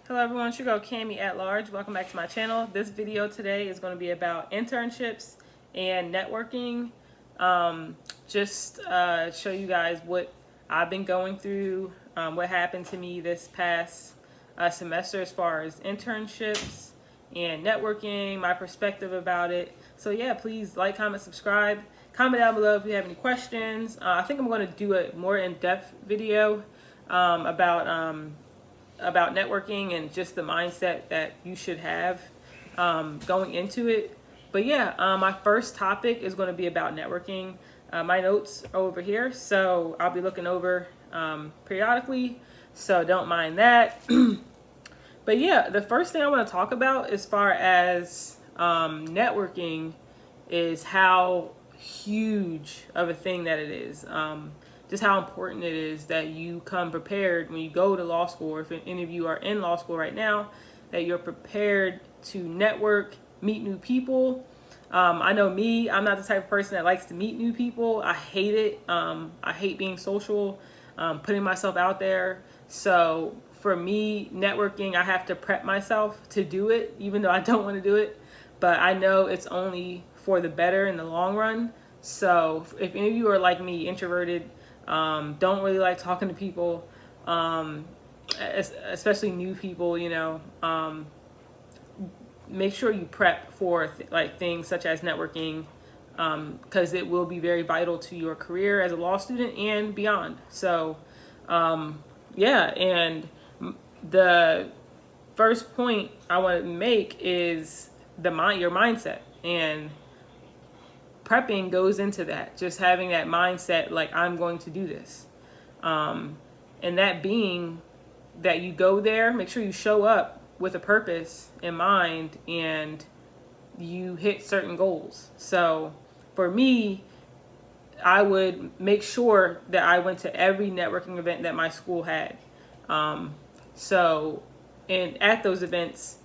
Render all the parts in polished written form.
Hello everyone, it's your girl Cammy at large. Welcome back to my channel. This video today is going to be about internships and networking. Show you guys what I've been going through, what happened to me this past semester as far as internships and networking, my perspective about it. So yeah, please like, comment, subscribe. Comment down below if you have any questions. I think I'm going to do a more in-depth video about networking and just the mindset that you should have going into it. But yeah, my first topic is going to be about networking. My notes are over here, so I'll be looking over periodically, so don't mind that. But yeah, the first thing I want to talk about as far as networking is how huge of a thing that it is. Just how important it is that you come prepared when you go to law school, or if any of you are in law school right now, that you're prepared to network, meet new people. I know me, I'm not the type of person that likes to meet new people. I hate it. I hate being social, putting myself out there. So for me, networking, I have to prep myself to do it, even though I don't want to do it. But I know it's only for the better in the long run. So if any of you are like me, introverted, don't really like talking to people, especially new people, make sure you prep for things such as networking, because it will be very vital to your career as a law student and beyond. So yeah, and the first point I want to make is your mindset, and prepping goes into that. Just having that mindset, like, I'm going to do this. And that being that you go there, make sure you show up with a purpose in mind and you hit certain goals. So for me, I would make sure that I went to every networking event that my school had. And at those events,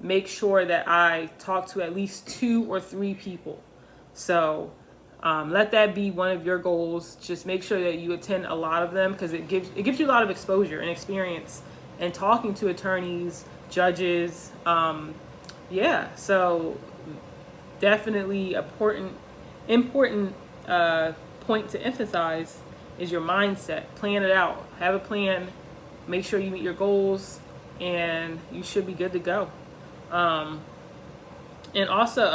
make sure that I talk to at least 2 or 3 people. So let that be one of your goals. Just make sure that you attend a lot of them, because it gives you a lot of exposure and experience and talking to attorneys, judges. Yeah, so definitely important point to emphasize is your mindset. Plan it out. Have a plan. Make sure you meet your goals, and you should be good to go. And also,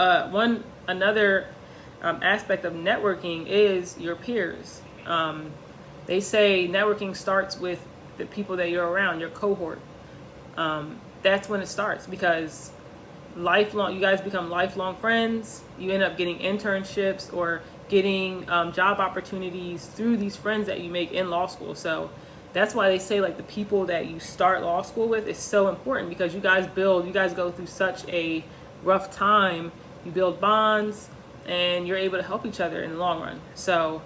another aspect of networking is your peers. They say networking starts with the people that you're around, your cohort. That's when it starts, because you guys become lifelong friends. You end up getting internships or getting job opportunities through these friends that you make in law school. So that's why they say, like, the people that you start law school with is so important, because you guys go through such a rough time. You build bonds, and you're able to help each other in the long run. So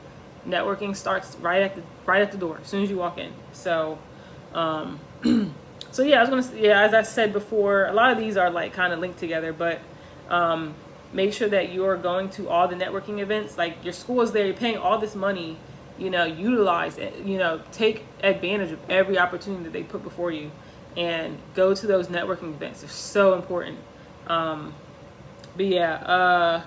networking starts right at the door, as soon as you walk in. So so yeah, as I said before, a lot of these are like kind of linked together, but make sure that you're going to all the networking events. Like, your school is there, you're paying all this money, utilize it, take advantage of every opportunity that they put before you, and go to those networking events. They're so important. But yeah,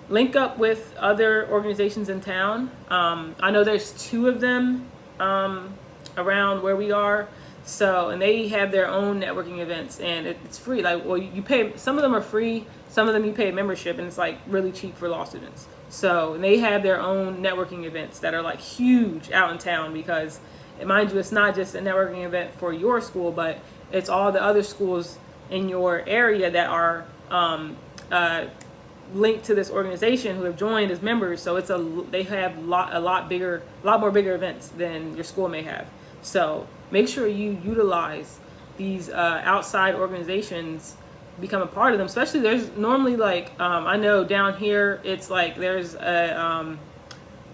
link up with other organizations in town. I know there's 2 of them around where we are. So, and they have their own networking events, and it's free. Like, well, you pay, some of them are free, some of them you pay a membership, and it's like really cheap for law students. So, and they have their own networking events that are like huge out in town, because, mind you, it's not just a networking event for your school, but it's all the other schools in your area that are linked to this organization, who have joined as members. So they have a lot more bigger events than your school may have. So make sure you utilize these outside organizations, become a part of them. Especially, there's normally, like, I know down here it's like there's a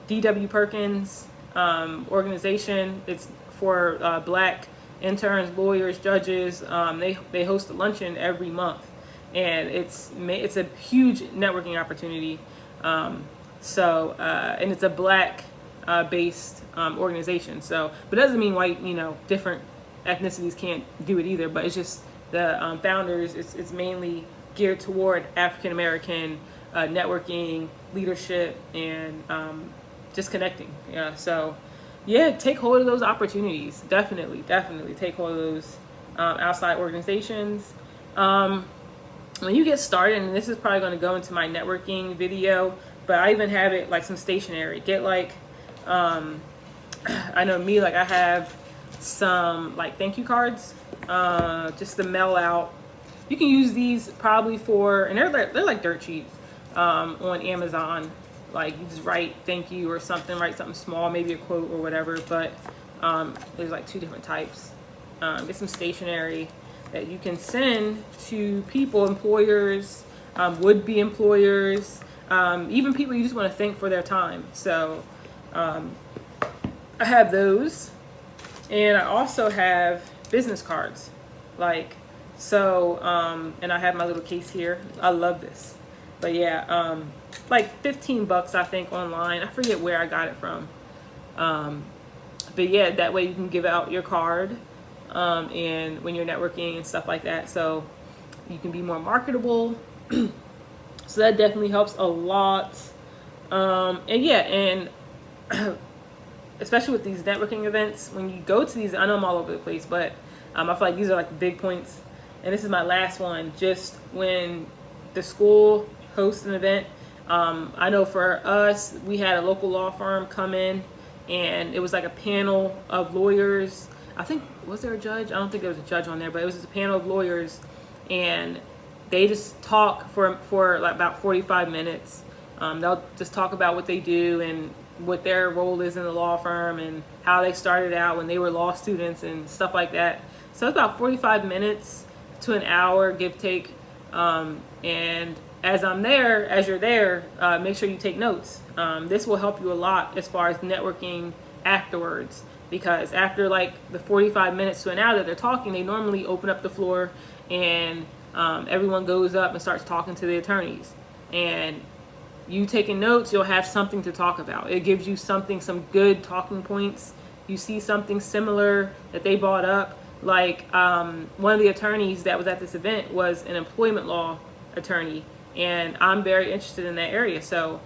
D.W. Perkins organization. It's for black interns, lawyers, judges. They host a luncheon every month, and it's a huge networking opportunity. And it's a black based organization. So, but it doesn't mean white, different ethnicities can't do it either, but it's just the founders. It's mainly geared toward African American networking, leadership, and just connecting. Yeah, so yeah, take hold of those opportunities. Definitely take hold of those outside organizations. When you get started, and this is probably going to go into my networking video, but I even have it like some stationery. Get like, I know me, like I have some like thank you cards, just to mail out. You can use these probably for, and they're like dirt cheap on Amazon. Like you just write thank you or something, write something small, maybe a quote or whatever. But there's like 2 different types. Get some stationery that you can send to people, employers, would-be employers, even people you just want to thank for their time. So I have those, and I also have business cards. Like, so, and I have my little case here. I love this. But yeah, like $15 I think online. I forget where I got it from. But yeah, that way you can give out your card. And when you're networking and stuff like that, so you can be more marketable. So that definitely helps a lot. And yeah, and especially with these networking events, when you go to these, I know I'm all over the place, but I feel like these are like the big points. And this is my last one. Just when the school hosts an event, I know for us, we had a local law firm come in, and it was like a panel of lawyers. I think, was there a judge? I don't think there was a judge on there, but it was just a panel of lawyers, and they just talk for like about 45 minutes. They'll just talk about what they do and what their role is in the law firm and how they started out when they were law students and stuff like that. So it's about 45 minutes to an hour, give take. And as you're there, make sure you take notes. This will help you a lot as far as networking afterwards. Because after like the 45 minutes to an hour that they're talking, they normally open up the floor and everyone goes up and starts talking to the attorneys. And you taking notes, you'll have something to talk about. It gives you some good talking points. You see something similar that they brought up. Like one of the attorneys that was at this event was an employment law attorney. And I'm very interested in that area. So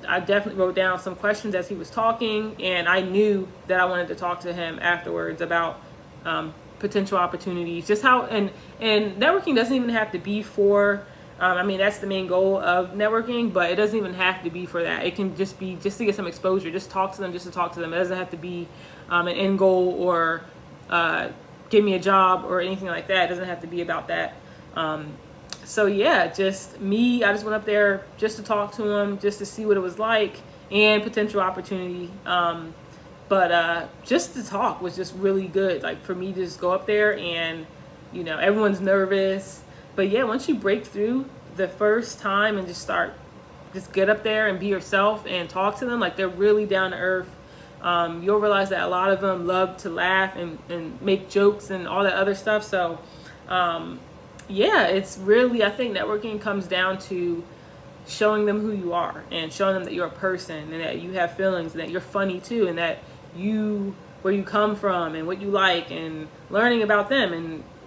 I definitely wrote down some questions as he was talking, and I knew that I wanted to talk to him afterwards about potential opportunities, just how, and networking doesn't even have to be for, I mean, that's the main goal of networking, but it doesn't even have to be for that. It can just be just to get some exposure, just talk to them, just to talk to them. It doesn't have to be an end goal or give me a job or anything like that. It doesn't have to be about that. So yeah, just me, I just went up there just to talk to him, just to see what it was like and potential opportunity. But just to talk was just really good. Like for me to just go up there and, you know, everyone's nervous. But yeah, once you break through the first time and just get up there and be yourself and talk to them, like they're really down to earth. You'll realize that a lot of them love to laugh and make jokes and all that other stuff. So, yeah, it's really, I think networking comes down to showing them who you are and showing them that you're a person and that you have feelings and that you're funny too, and that where you come from and what you like, and learning about them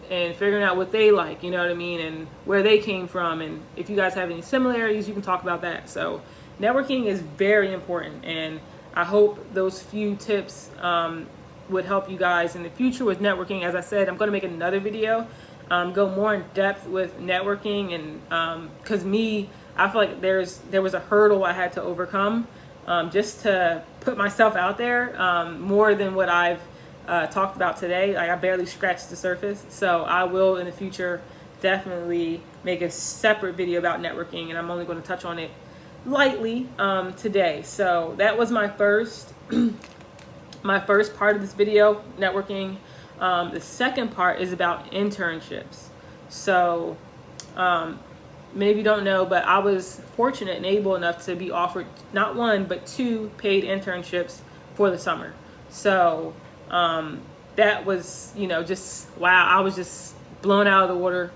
and figuring out what they like, you know what I mean, and where they came from, and if you guys have any similarities, you can talk about that. So networking is very important, and I hope those few tips would help you guys in the future with networking. As I said, I'm going to make another video, go more in depth with networking, and because I feel like there was a hurdle I had to overcome just to put myself out there more than what I've talked about today. Like I barely scratched the surface. So I will in the future definitely make a separate video about networking, and I'm only going to touch on it lightly today. So that was my first part of this video, networking. The second part is about internships. So many of you don't know, but I was fortunate and able enough to be offered not 1 but 2 paid internships for the summer. So that was, you know, just wow. I was just blown out of the water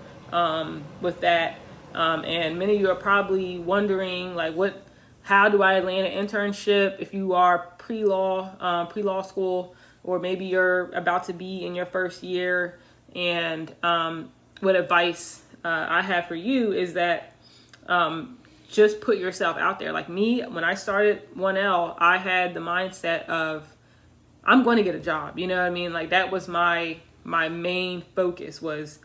with that. And many of you are probably wondering, like, how do I land an internship if you are pre-law school? or maybe you're about to be in your first year. And what advice I have for you is that just put yourself out there. Like me, when I started 1L, I had the mindset of, I'm going to get a job. You know what I mean? Like that was my main focus, was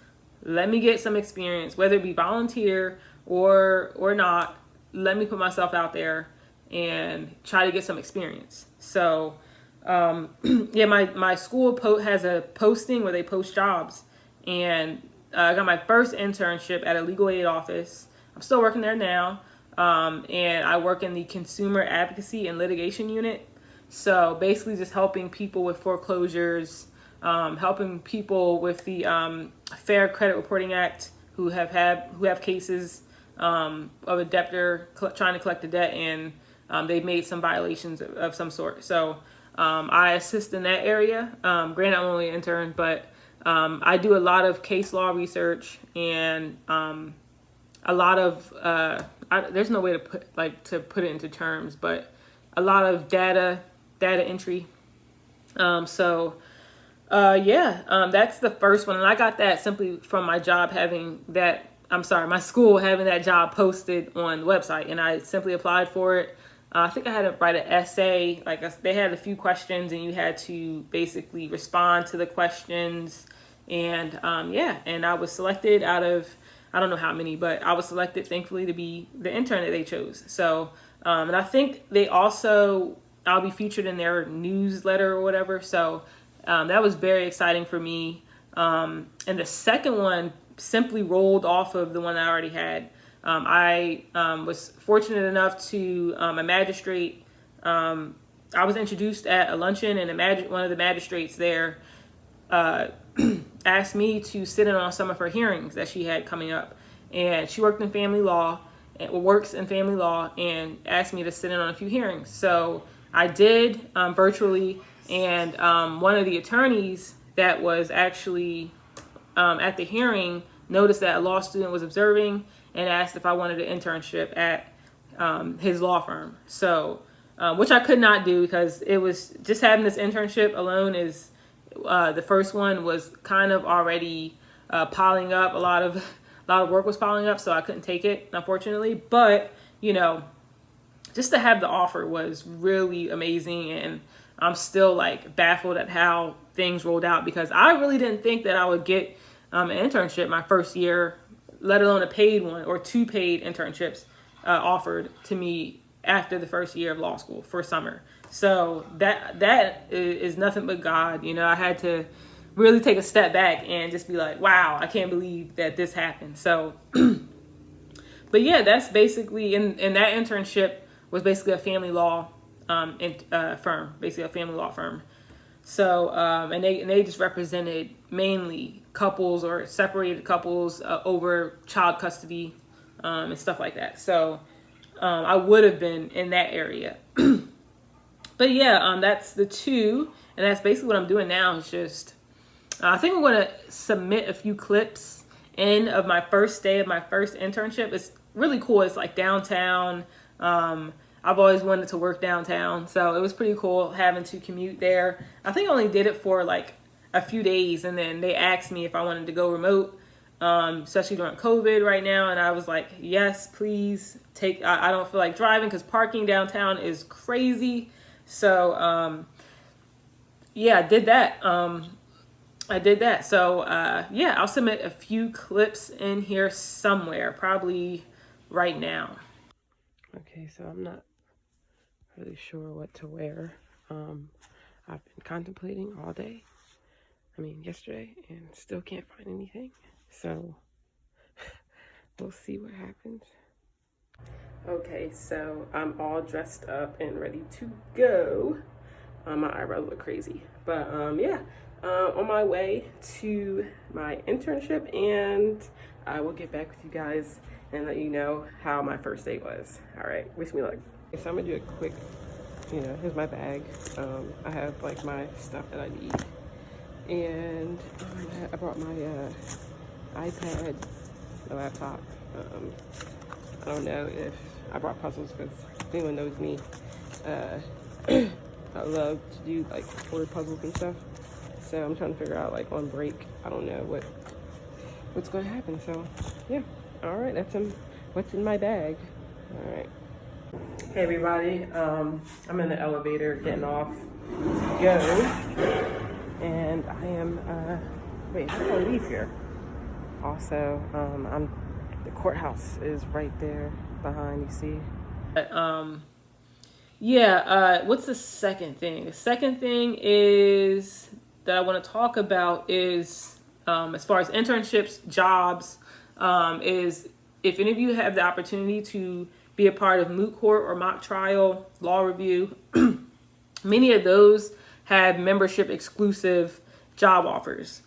let me get some experience, whether it be volunteer or not. Let me put myself out there and try to get some experience. So yeah, my school has a posting where they post jobs, and I got my first internship at a legal aid office. I'm still working there now, and I work in the consumer advocacy and litigation unit. So basically just helping people with foreclosures, helping people with the Fair Credit Reporting Act who have cases of a debtor trying to collect a debt, and they've made some violations of some sort. So I assist in that area. Granted, I'm only an intern, but I do a lot of case law research and a lot of there's no way to put it into terms, but a lot of data entry. That's the first one, and I got that simply from my job my school having that job posted on the website, and I simply applied for it. I think I had to write an essay. They had a few questions, and you had to basically respond to the questions. And and I was selected out of, I don't know how many, but I was selected, thankfully, to be the intern that they chose. So, and I think I'll be featured in their newsletter or whatever. So that was very exciting for me. And the second one simply rolled off of the one I already had. I was fortunate enough to a magistrate. I was introduced at a luncheon, and one of the magistrates there asked me to sit in on some of her hearings that she had coming up. And she works in family law, and asked me to sit in on a few hearings. So I did virtually, and one of the attorneys that was actually at the hearing noticed that a law student was observing and asked if I wanted an internship at his law firm. So, which I could not do, because it was just having this internship alone is, the first one was kind of already piling up. A lot of work was piling up, so I couldn't take it, unfortunately. But, just to have the offer was really amazing, and I'm still baffled at how things rolled out, because I really didn't think that I would get an internship my first year, let alone a paid one or 2 paid internships offered to me after the first year of law school for summer. So that is nothing but God. I had to really take a step back and just be like, wow, I can't believe that this happened. So, but yeah, that's basically, and that internship was basically a family law firm, basically a family law firm. So, and they just represented mainly couples or separated couples over child custody and stuff like that. So, I would have been in that area. But yeah, that's the 2, and that's basically what I'm doing now. Is just, I think I'm going to submit a few clips of my first day of my first internship. It's really cool. It's downtown. I've always wanted to work downtown, so it was pretty cool having to commute there. I think I only did it for a few days, and then they asked me if I wanted to go remote, especially during COVID right now, and I was like, yes, please take. I don't feel like driving because parking downtown is crazy. So I did that. So I'll submit a few clips in here somewhere, probably right now. Okay, so I'm not really sure what to wear. I've been contemplating all day. Yesterday, and still can't find anything. So we'll see what happens. Okay, so I'm all dressed up and ready to go. My eyebrows look crazy, but on my way to my internship, and I will get back with you guys and let you know how my first day was. All right, wish me luck. Okay, so I'm gonna do a quick, here's my bag. I have my stuff that I need, and I brought my iPad, the laptop. I don't know if I brought puzzles, because if anyone knows me, I love to do like word puzzles and stuff. So I'm trying to figure out like on break, I don't know what's going to happen. So yeah, all right, that's what's in my bag. All right. Hey everybody, I'm in the elevator getting off to go, and I am wait, how do I leave here? Also, the courthouse is right there behind, you see. What's the second thing? The second thing is that I want to talk about is as far as internships, jobs, is if any of you have the opportunity to be a part of moot court or mock trial, law review, many of those have membership exclusive job offers,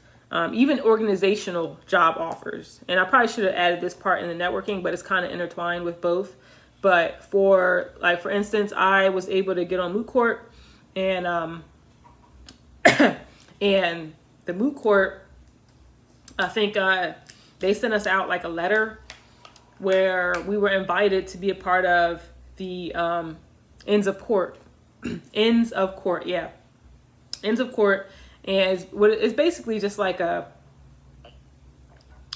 even organizational job offers. And I probably should have added this part in the networking, but it's kind of intertwined with both. But for instance, I was able to get on moot court, and and the moot court, I think they sent us out like a letter where we were invited to be a part of the ends of court, ends of court, ends of court, and it's basically just like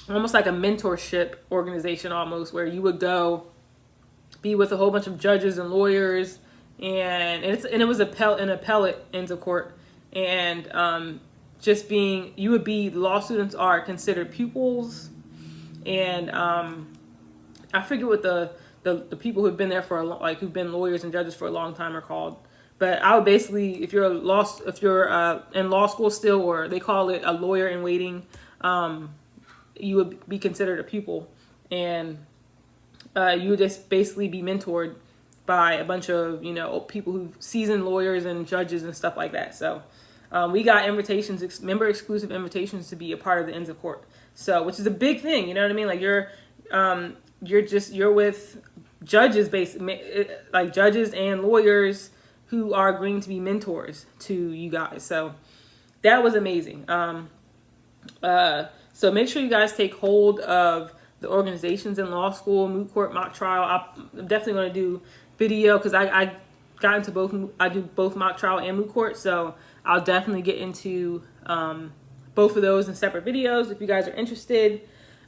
almost like a mentorship organization, almost, where you would go be with a whole bunch of judges and lawyers, and it was an appellate ends of court, and you would be, law students are considered pupils, and I forget what the people who've been there who've been lawyers and judges for a long time are called. But I would basically, if you're in law school still, or they call it a lawyer in waiting, you would be considered a pupil, and you would just basically be mentored by a bunch of, people who seasoned lawyers and judges and stuff like that. So we got invitations, member exclusive invitations to be a part of the ends of court. So, which is a big thing, you know what I mean? Like you're with judges, like judges and lawyers who are agreeing to be mentors to you guys. So that was amazing. So make sure you guys take hold of the organizations in law school, moot court, mock trial. I'm definitely going to do video because I got into both. I do both mock trial and moot court, so I'll definitely get into both of those in separate videos if you guys are interested.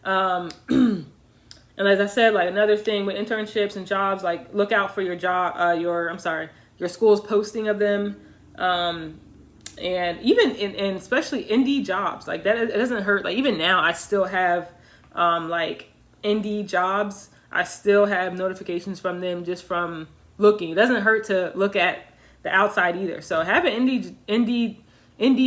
And as I said, like another thing with internships and jobs, like look out for your school's posting of them. And even in especially Indeed jobs, like that, it doesn't hurt. Like even now I still have like Indeed jobs. I still have notifications from them just from looking. It doesn't hurt to look at the outside either. So have an Indeed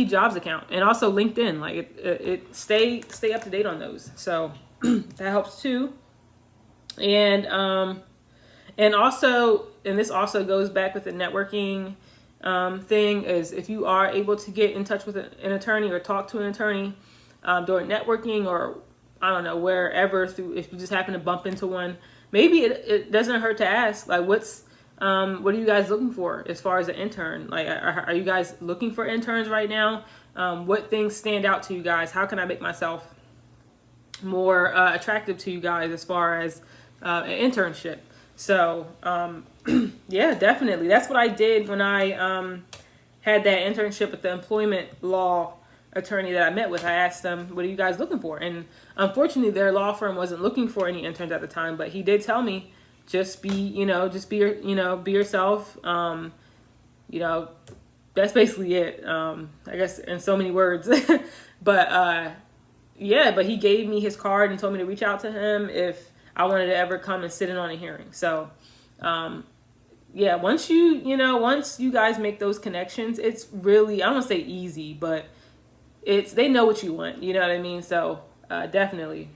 jobs account, and also LinkedIn. Like it stay up to date on those. So that helps too. And also, and this also goes back with the networking thing, is if you are able to get in touch with an attorney or talk to an attorney during networking, or I don't know, wherever, if you just happen to bump into one, maybe it doesn't hurt to ask, like, what are you guys looking for as far as an intern? Like, are you guys looking for interns right now? What things stand out to you guys? How can I make myself more attractive to you guys as far as an internship? So yeah, definitely. That's what I did when I had that internship with the employment law attorney that I met with. I asked them, what are you guys looking for? And unfortunately their law firm wasn't looking for any interns at the time, but he did tell me, be yourself. That's basically it. I guess in so many words, but he gave me his card and told me to reach out to him if I wanted to ever come and sit in on a hearing. So, once you guys make those connections, it's really, I don't want to say easy, but they know what you want. You know what I mean? So, definitely.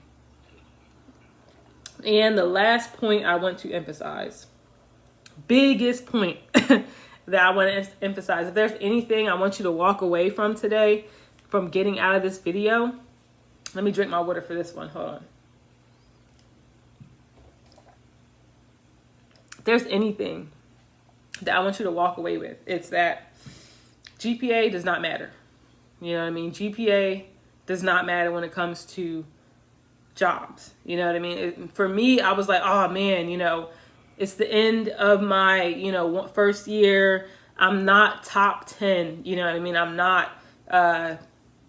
And the last point I want to emphasize, biggest point that I want to emphasize, if there's anything I want you to walk away from today, from getting out of this video, let me drink my water for this one. Hold on. If there's anything that I want you to walk away with, it's that GPA does not matter. You know what I mean? GPA does not matter when it comes to jobs. You know what I mean? For me, I was like, oh man, it's the end of my, first year. I'm not top 10, you know what I mean? I'm not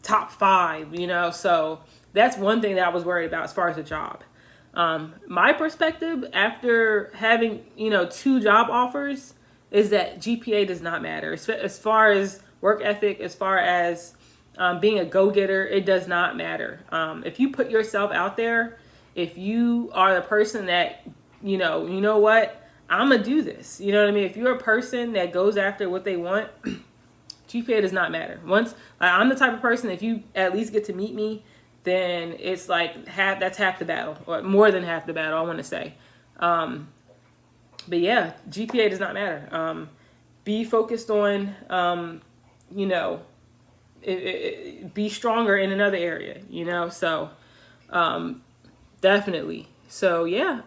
top 5, you know? So that's one thing that I was worried about as far as a job. My perspective after having, you know, 2 job offers is that GPA does not matter. As far as work ethic, as far as being a go-getter, it does not matter. If you put yourself out there, if you are the person that, you know what, I'm going to do this. You know what I mean? If you're a person that goes after what they want, GPA does not matter. Once I'm the type of person, if you at least get to meet me, then it's like that's half the battle, or more than half the battle, I want to say. But yeah, GPA does not matter. Be focused on, you know, be stronger in another area, you know? So, definitely. So yeah,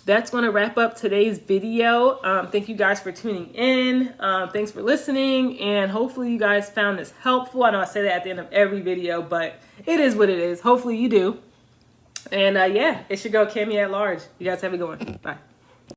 that's going to wrap up today's video. Thank you guys for tuning in. Thanks for listening. And hopefully you guys found this helpful. I know I say that at the end of every video, but it is what it is. Hopefully you do. And yeah, it should go Cami at large. You guys have a good one. Bye.